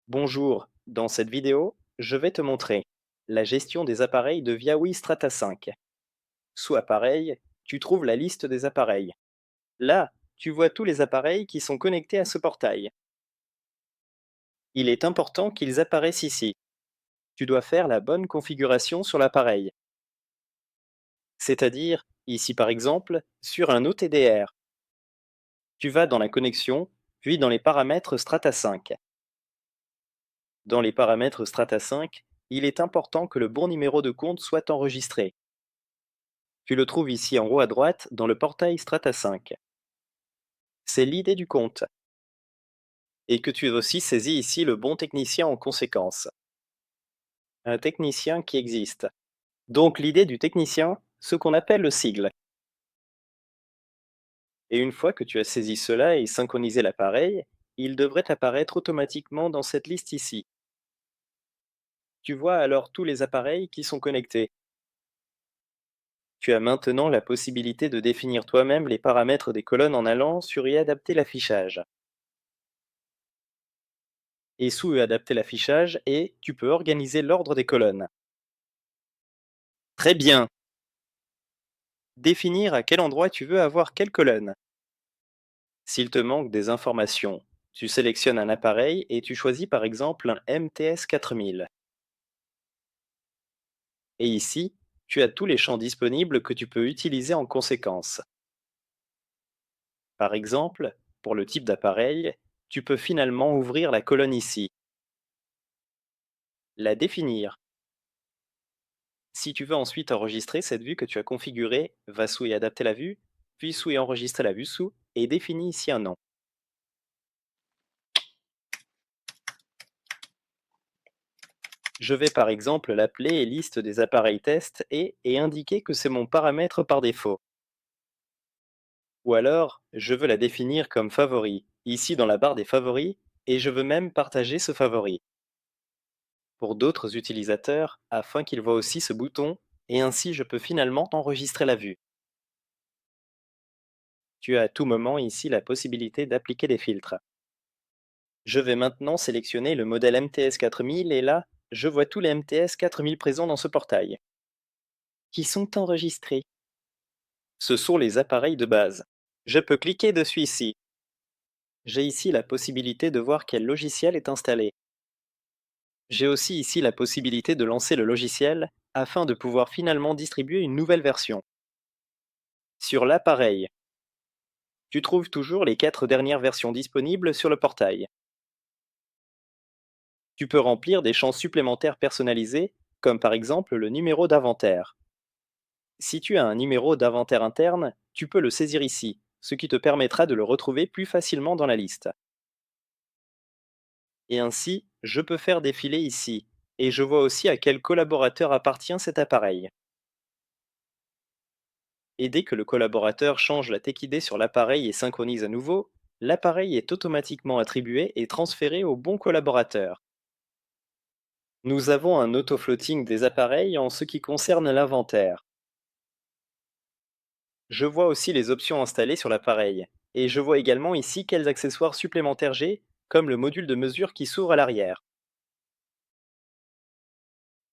Bonjour, dans cette vidéo, je vais te montrer la gestion des appareils de Viawi Strata 5. Sous Appareils, tu trouves la liste des appareils. Là, tu vois tous les appareils qui sont connectés à ce portail. Il est important qu'ils apparaissent ici. Tu dois faire la bonne configuration sur l'appareil, c'est-à-dire, ici par exemple, sur un OTDR. Tu vas dans la connexion, puis dans les paramètres Strata 5. Dans les paramètres Strata 5, il est important que le bon numéro de compte soit enregistré. Tu le trouves ici en haut à droite dans le portail Strata 5. C'est l'idée du compte. Et que tu aussi saisis ici le bon technicien en conséquence. Un technicien qui existe. Donc l'idée du technicien, ce qu'on appelle le sigle. Et une fois que tu as saisi cela et synchronisé l'appareil, il devrait apparaître automatiquement dans cette liste ici. Tu vois alors tous les appareils qui sont connectés. Tu as maintenant la possibilité de définir toi-même les paramètres des colonnes en allant sur y adapter l'affichage. Et sous adapter l'affichage et tu peux organiser l'ordre des colonnes. Très bien. Définir à quel endroit tu veux avoir quelle colonne. S'il te manque des informations, tu sélectionnes un appareil et tu choisis par exemple un MTS 4000. Et ici, tu as tous les champs disponibles que tu peux utiliser en conséquence. Par exemple, pour le type d'appareil, tu peux finalement ouvrir la colonne ici, la définir. Si tu veux ensuite enregistrer cette vue que tu as configurée, va sous et adapter la vue, puis sous et enregistrer la vue sous, et définis ici un nom. Je vais par exemple l'appeler liste des appareils test et indiquer que c'est mon paramètre par défaut. Ou alors, je veux la définir comme favori, ici dans la barre des favoris, et je veux même partager ce favori pour d'autres utilisateurs afin qu'ils voient aussi ce bouton, et ainsi je peux finalement enregistrer la vue. Tu as à tout moment ici la possibilité d'appliquer des filtres. Je vais maintenant sélectionner le modèle MTS 4000 et là, je vois tous les MTS 4000 présents dans ce portail, qui sont enregistrés. Ce sont les appareils de base. Je peux cliquer dessus ici. J'ai ici la possibilité de voir quel logiciel est installé. J'ai aussi ici la possibilité de lancer le logiciel afin de pouvoir finalement distribuer une nouvelle version. Sur l'appareil, tu trouves toujours les 4 dernières versions disponibles sur le portail. Tu peux remplir des champs supplémentaires personnalisés, comme par exemple le numéro d'inventaire. Si tu as un numéro d'inventaire interne, tu peux le saisir ici, ce qui te permettra de le retrouver plus facilement dans la liste. Et ainsi, je peux faire défiler ici, et je vois aussi à quel collaborateur appartient cet appareil. Et dès que le collaborateur change la tech ID sur l'appareil et synchronise à nouveau, l'appareil est automatiquement attribué et transféré au bon collaborateur. Nous avons un auto-floating des appareils en ce qui concerne l'inventaire. Je vois aussi les options installées sur l'appareil, et je vois également ici quels accessoires supplémentaires j'ai, comme le module de mesure qui s'ouvre à l'arrière,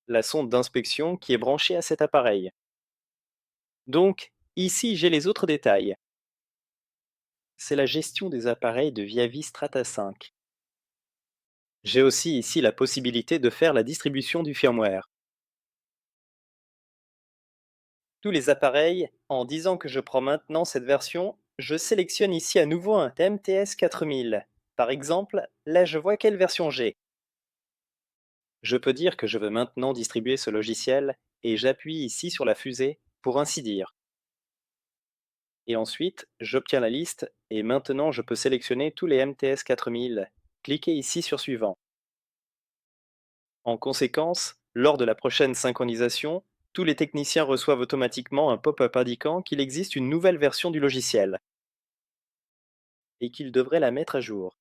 la sonde d'inspection qui est branchée à cet appareil. Donc, ici j'ai les autres détails. C'est la gestion des appareils de Viavi Strata 5. J'ai aussi ici la possibilité de faire la distribution du firmware. Tous les appareils, en disant que je prends maintenant cette version, je sélectionne ici à nouveau un MTS 4000. Par exemple, là je vois quelle version j'ai. Je peux dire que je veux maintenant distribuer ce logiciel et j'appuie ici sur la fusée pour ainsi dire. Et ensuite, j'obtiens la liste et maintenant je peux sélectionner tous les MTS 4000. Cliquez ici sur Suivant. En conséquence, lors de la prochaine synchronisation, tous les techniciens reçoivent automatiquement un pop-up indiquant qu'il existe une nouvelle version du logiciel et qu'ils devraient la mettre à jour.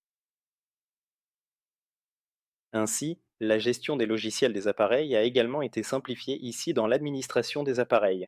Ainsi, la gestion des logiciels des appareils a également été simplifiée ici dans l'administration des appareils.